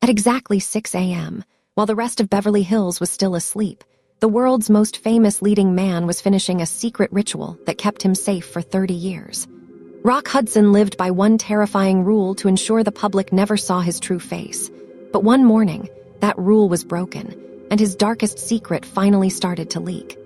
At exactly 6 a.m., while the rest of Beverly Hills was still asleep, the world's most famous leading man was finishing a secret ritual that kept him safe for 30 years. Rock Hudson lived by one terrifying rule to ensure the public never saw his true face. But one morning, that rule was broken, and his darkest secret finally started to leak.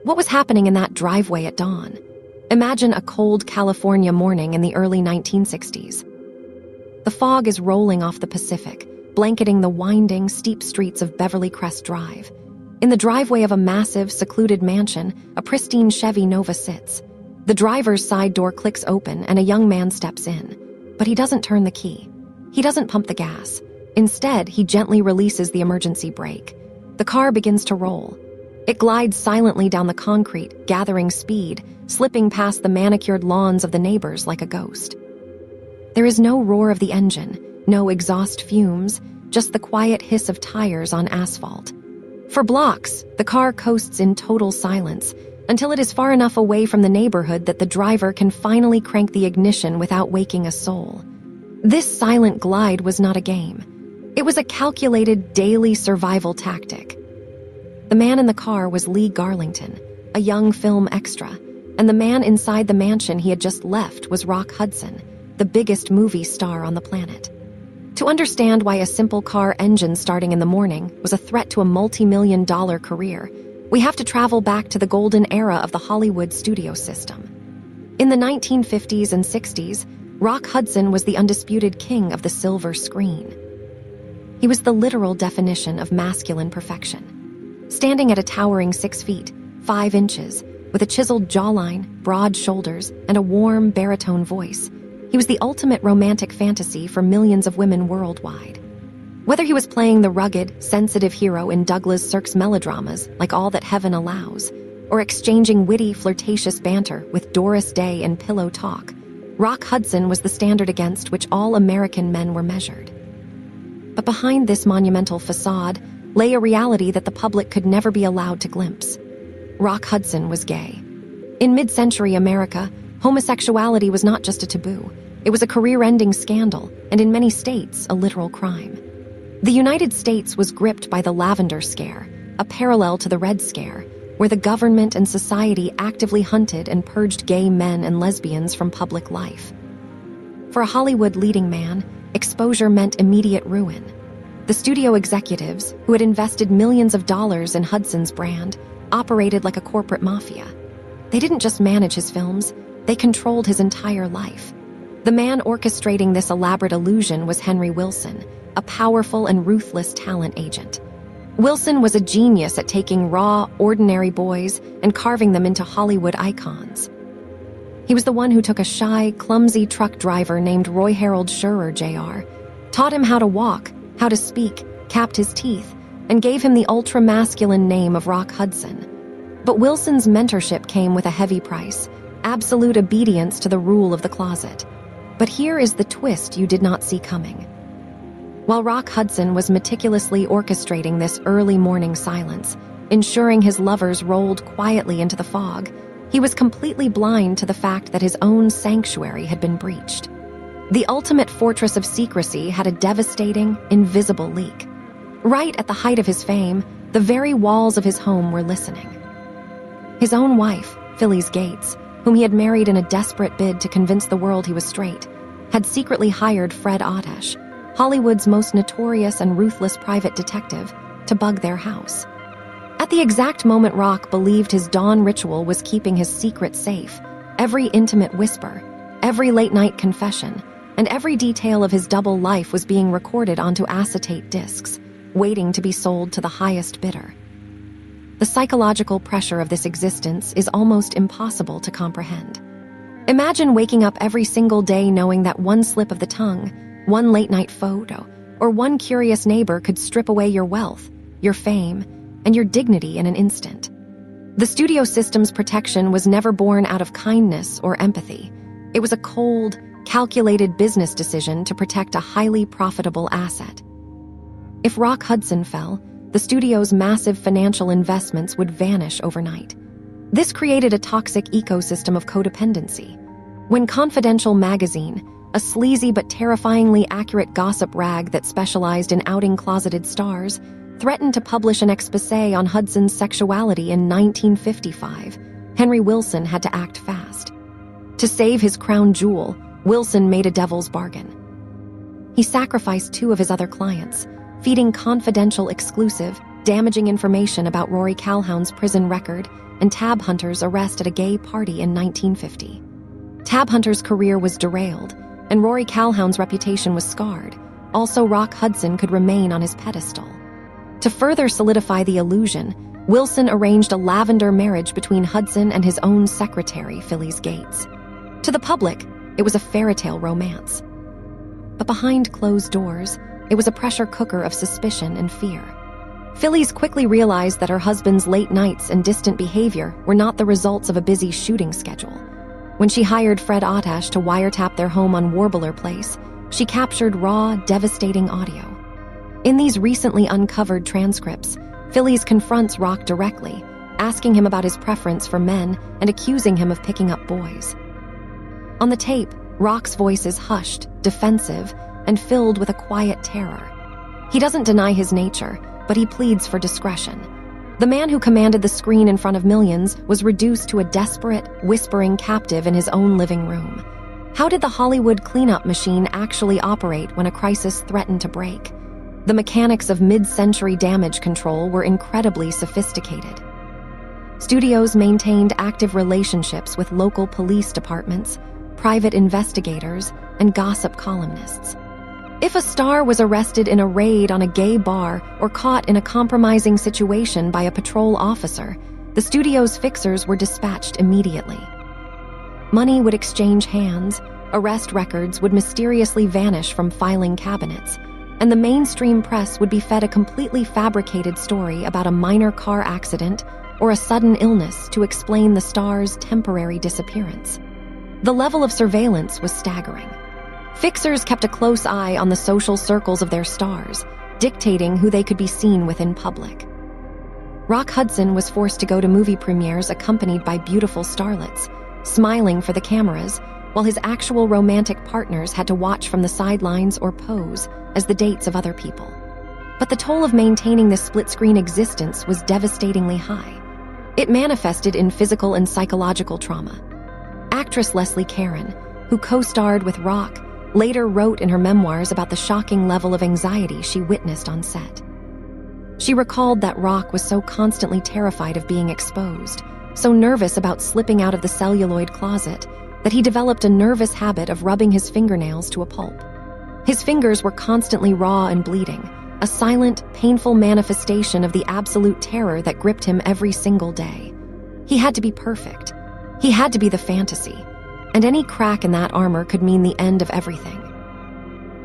What was happening in that driveway at dawn? Imagine a cold California morning in the early 1960s. The fog is rolling off the Pacific, blanketing the winding, steep streets of Beverly Crest Drive. In the driveway of a massive, secluded mansion, a pristine Chevy Nova sits. The driver's side door clicks open and a young man steps in. But he doesn't turn the key. He doesn't pump the gas. Instead, he gently releases the emergency brake. The car begins to roll. It glides silently down the concrete, gathering speed, slipping past the manicured lawns of the neighbors like a ghost. There is no roar of the engine, no exhaust fumes, just the quiet hiss of tires on asphalt. For blocks, the car coasts in total silence, until it is far enough away from the neighborhood that the driver can finally crank the ignition without waking a soul. This silent glide was not a game. It was a calculated daily survival tactic. The man in the car was Lee Garlington, a young film extra, and the man inside the mansion he had just left was Rock Hudson, the biggest movie star on the planet. To understand why a simple car engine starting in the morning was a threat to a multi-million-dollar career, we have to travel back to the golden era of the Hollywood studio system. In the 1950s and 60s, Rock Hudson was the undisputed king of the silver screen. He was the literal definition of masculine perfection. Standing at a towering 6 feet, 5 inches, with a chiseled jawline, broad shoulders, and a warm, baritone voice, he was the ultimate romantic fantasy for millions of women worldwide. Whether he was playing the rugged, sensitive hero in Douglas Sirk's melodramas like All That Heaven Allows, or exchanging witty, flirtatious banter with Doris Day in Pillow Talk, Rock Hudson was the standard against which all American men were measured. But behind this monumental facade lay a reality that the public could never be allowed to glimpse. Rock Hudson was gay. In mid-century America, homosexuality was not just a taboo. It was a career-ending scandal, and in many states, a literal crime. The United States was gripped by the lavender scare, a parallel to the Red Scare, where the government and society actively hunted and purged gay men and lesbians from public life. For a Hollywood leading man, exposure meant immediate ruin. The studio executives, who had invested millions of dollars in Hudson's brand, operated like a corporate mafia. They didn't just manage his films, they controlled his entire life. The man orchestrating this elaborate illusion was Henry Willson, a powerful and ruthless talent agent. Willson was a genius at taking raw, ordinary boys and carving them into Hollywood icons. He was the one who took a shy, clumsy truck driver named Roy Harold Scherer, Jr., taught him how to walk, how to speak, capped his teeth, and gave him the ultra-masculine name of Rock Hudson. But Wilson's mentorship came with a heavy price, absolute obedience to the rule of the closet. But here is the twist you did not see coming. While Rock Hudson was meticulously orchestrating this early morning silence, ensuring his lovers rolled quietly into the fog, he was completely blind to the fact that his own sanctuary had been breached. The ultimate fortress of secrecy had a devastating, invisible leak. Right at the height of his fame, the very walls of his home were listening. His own wife, Phyllis Gates, whom he had married in a desperate bid to convince the world he was straight, had secretly hired Fred Atesh, Hollywood's most notorious and ruthless private detective, to bug their house. At the exact moment Rock believed his dawn ritual was keeping his secret safe, every intimate whisper, every late-night confession, and every detail of his double life was being recorded onto acetate discs, waiting to be sold to the highest bidder. The psychological pressure of this existence is almost impossible to comprehend. Imagine waking up every single day knowing that one slip of the tongue, one late-night photo, or one curious neighbor could strip away your wealth, your fame, and your dignity in an instant. The studio system's protection was never born out of kindness or empathy. It was a cold, calculated business decision to protect a highly profitable asset. If Rock Hudson fell, the studio's massive financial investments would vanish overnight. This created a toxic ecosystem of codependency. When Confidential magazine, a sleazy but terrifyingly accurate gossip rag that specialized in outing closeted stars, threatened to publish an exposé on Hudson's sexuality in 1955. Henry Willson had to act fast. To save his crown jewel, Willson made a devil's bargain. He sacrificed 2 of his other clients, feeding confidential, exclusive, damaging information about Rory Calhoun's prison record and Tab Hunter's arrest at a gay party in 1950. Tab Hunter's career was derailed, and Rory Calhoun's reputation was scarred. Also, Rock Hudson could remain on his pedestal. To further solidify the illusion, Willson arranged a lavender marriage between Hudson and his own secretary, Phyllis Gates. To the public, it was a fairy tale romance. But behind closed doors, it was a pressure cooker of suspicion and fear. Phyllis quickly realized that her husband's late nights and distant behavior were not the results of a busy shooting schedule. When she hired Fred Otash to wiretap their home on Warbler Place, she captured raw, devastating audio. In these recently uncovered transcripts, Phyllis confronts Rock directly, asking him about his preference for men and accusing him of picking up boys. On the tape, Rock's voice is hushed, defensive, and filled with a quiet terror. He doesn't deny his nature, but he pleads for discretion. The man who commanded the screen in front of millions was reduced to a desperate, whispering captive in his own living room. How did the Hollywood cleanup machine actually operate when a crisis threatened to break? The mechanics of mid-century damage control were incredibly sophisticated. Studios maintained active relationships with local police departments, private investigators, and gossip columnists. If a star was arrested in a raid on a gay bar or caught in a compromising situation by a patrol officer, the studio's fixers were dispatched immediately. Money would exchange hands, arrest records would mysteriously vanish from filing cabinets, and the mainstream press would be fed a completely fabricated story about a minor car accident or a sudden illness to explain the star's temporary disappearance. The level of surveillance was staggering. Fixers kept a close eye on the social circles of their stars, dictating who they could be seen with in public. Rock Hudson was forced to go to movie premieres accompanied by beautiful starlets, smiling for the cameras, while his actual romantic partners had to watch from the sidelines or pose as the dates of other people. But the toll of maintaining this split-screen existence was devastatingly high. It manifested in physical and psychological trauma. Actress Leslie Caron, who co-starred with Rock, later wrote in her memoirs about the shocking level of anxiety she witnessed on set. She recalled that Rock was so constantly terrified of being exposed, so nervous about slipping out of the celluloid closet, that he developed a nervous habit of rubbing his fingernails to a pulp. His fingers were constantly raw and bleeding, a silent, painful manifestation of the absolute terror that gripped him every single day. He had to be perfect. He had to be the fantasy. And any crack in that armor could mean the end of everything.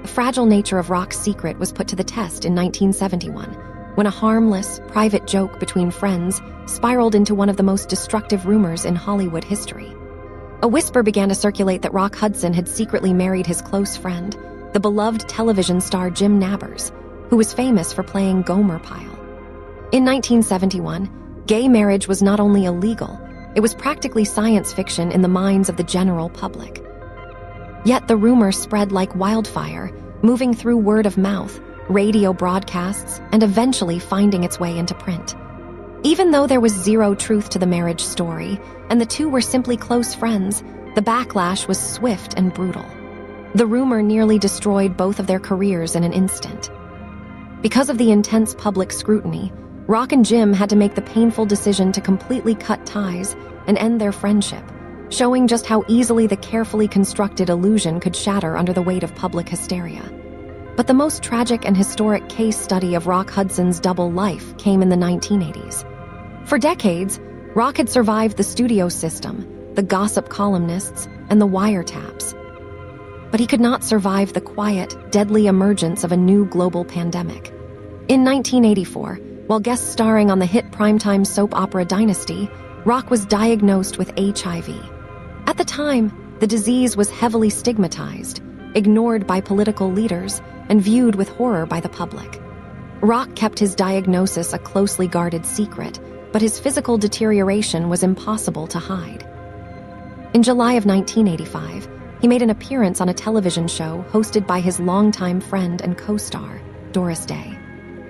The fragile nature of Rock's secret was put to the test in 1971, when a harmless, private joke between friends spiraled into one of the most destructive rumors in Hollywood history. A whisper began to circulate that Rock Hudson had secretly married his close friend, the beloved television star Jim Nabors, who was famous for playing Gomer Pyle. In 1971, gay marriage was not only illegal, it was practically science fiction in the minds of the general public. Yet the rumor spread like wildfire, moving through word of mouth, radio broadcasts, and eventually finding its way into print. Even though there was zero truth to the marriage story, and the two were simply close friends, the backlash was swift and brutal. The rumor nearly destroyed both of their careers in an instant. Because of the intense public scrutiny, Rock and Jim had to make the painful decision to completely cut ties and end their friendship, showing just how easily the carefully constructed illusion could shatter under the weight of public hysteria. But the most tragic and historic case study of Rock Hudson's double life came in the 1980s. For decades, Rock had survived the studio system, the gossip columnists, and the wiretaps. But he could not survive the quiet, deadly emergence of a new global pandemic. In 1984, while guest starring on the hit primetime soap opera Dynasty, Rock was diagnosed with HIV. At the time, the disease was heavily stigmatized, ignored by political leaders, and viewed with horror by the public. Rock kept his diagnosis a closely guarded secret, but his physical deterioration was impossible to hide. In July of 1985, He made an appearance on a television show hosted by his longtime friend and co-star, Doris Day.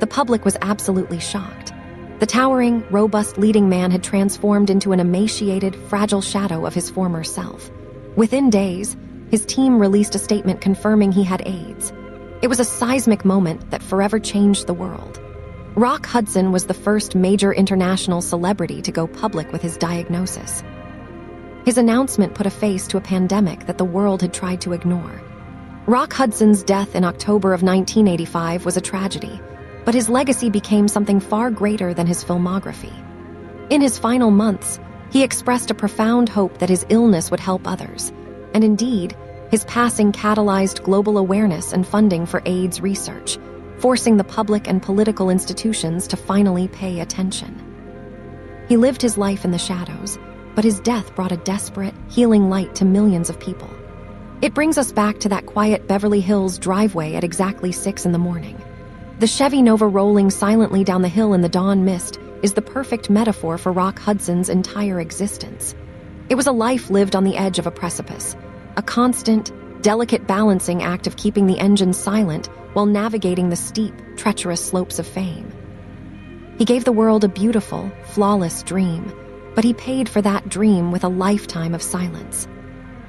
The public was absolutely shocked. The towering, robust leading man had transformed into an emaciated, fragile shadow of his former self. Within days, his team released a statement confirming he had AIDS. It was a seismic moment that forever changed the world. Rock Hudson was the first major international celebrity to go public with his diagnosis. His announcement put a face to a pandemic that the world had tried to ignore. Rock Hudson's death in October of 1985 was a tragedy, but his legacy became something far greater than his filmography. In his final months, he expressed a profound hope that his illness would help others, and indeed, his passing catalyzed global awareness and funding for AIDS research, forcing the public and political institutions to finally pay attention. He lived his life in the shadows, but his death brought a desperate, healing light to millions of people. It brings us back to that quiet Beverly Hills driveway at exactly 6 a.m. The Chevy Nova rolling silently down the hill in the dawn mist is the perfect metaphor for Rock Hudson's entire existence. It was a life lived on the edge of a precipice, a constant, delicate balancing act of keeping the engine silent while navigating the steep, treacherous slopes of fame. He gave the world a beautiful, flawless dream, but he paid for that dream with a lifetime of silence.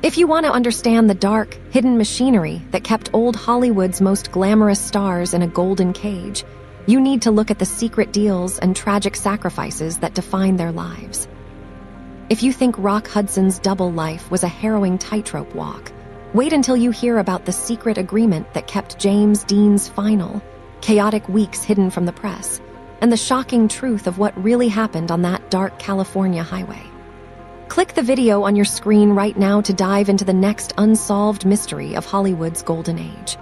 If you want to understand the dark, hidden machinery that kept old Hollywood's most glamorous stars in a golden cage, you need to look at the secret deals and tragic sacrifices that define their lives. If you think Rock Hudson's double life was a harrowing tightrope walk, wait until you hear about the secret agreement that kept James Dean's final, chaotic weeks hidden from the press, and the shocking truth of what really happened on that dark California highway. Click the video on your screen right now to dive into the next unsolved mystery of Hollywood's golden age.